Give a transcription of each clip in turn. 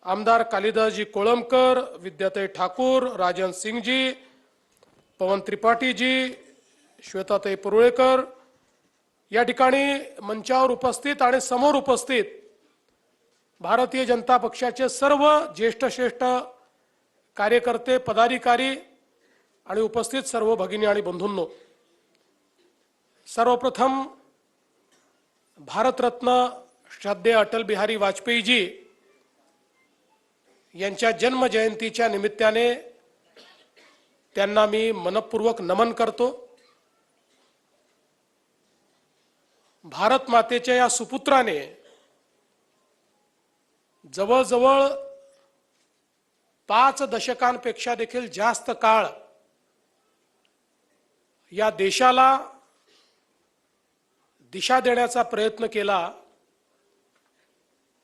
आमदार कालिदासजी कोळंबकर, विद्याताई ठाकूर, राजन सिंगजी, पवन त्रिपाठीजी, श्वेताताई पुरळेकर या ठिकाणी मंचावर उपस्थित आणि समोर उपस्थित भारतीय जनता पक्षाचे सर्व ज्येष्ठ कार्यकर्ते, पदाधिकारी आणि उपस्थित सर्व भगिनी आणि बंधूंनो, सर्वप्रथम भारतरत्न श्रद्धेय अटल बिहारी वाजपेयीजी यांच्या जन्म जयंतीच्या निमित्ताने त्यांना मी मनपूर्वक नमन करतो। भारत मातेच्या या सुपुत्राने जवळजवळ 5 दशकांपेक्षा देखील जास्त काळ या देशाला दिशा देण्याचा प्रयत्न केला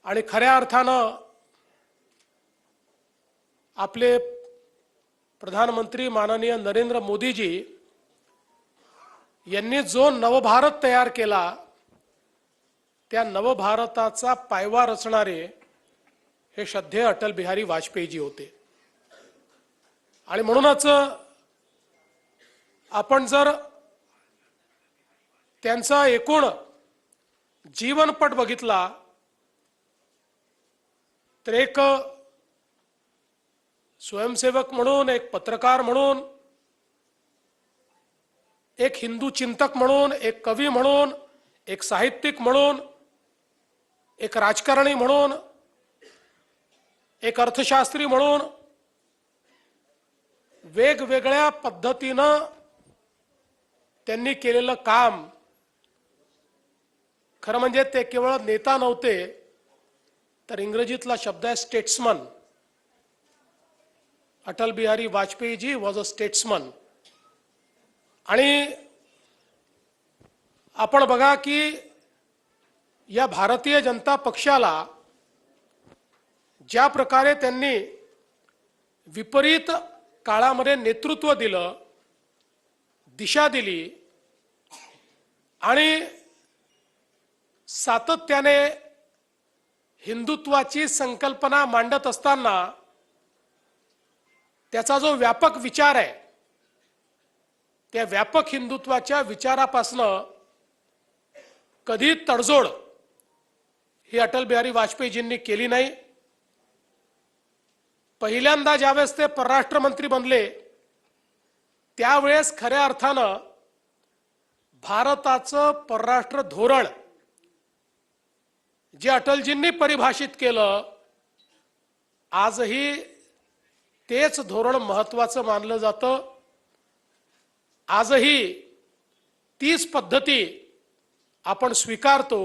आणि खऱ्या अर्थानं आपले प्रधानमंत्री माननीय नरेंद्र मोदीजी यांनी जो नवभारत तयार केला त्या नवभारताचा पायवा रचणारे हे श्रद्धेय अटल बिहारी वाजपेयीजी होते। आणि म्हणूनच आपण जर त्यांचा एकूण जीवनपट बघितला तर एक स्वयंसेवक म्हणून, एक पत्रकार म्हणून, एक हिंदू चिंतक म्हणून, एक कवी म्हणून, एक साहित्यिक म्हणून, एक राजकारणी म्हणून, एक अर्थशास्त्री म्हणून वेगवेगळ्या पद्धतीनं त्यांनी केलेलं काम, खरं म्हणजे ते केवळ नेता नव्हते तर इंग्रजीतला शब्द आहे statesman. Atal Bihari Vajpayeeji was a statesman. आणि आपण बघा की या भारतीय जनता पक्षाला ज्या प्रकारे त्यांनी विपरीत काळामध्ये नेतृत्व दिलं, दिशा दिली आणि सातत्याने हिंदुत्वाची संकल्पना मांडत असताना त्याचा जो व्यापक विचार आहे त्या व्यापक हिंदुत्वाच्या विचारापासनं कधी तडजोड ही अटल बिहारी वाजपेयीजींनी केली नाही। पहिल्यांदा ज्यावेळेस ते परराष्ट्र मंत्री बनले त्यावेळेस खऱ्या अर्थानं भारताचं परराष्ट्र धोरण जे अटलजींनी परिभाषित केलं, आजही तेच धोरण महत्त्वाचं मानलं जातं। आजही तीच पद्धती आपण स्वीकारतो।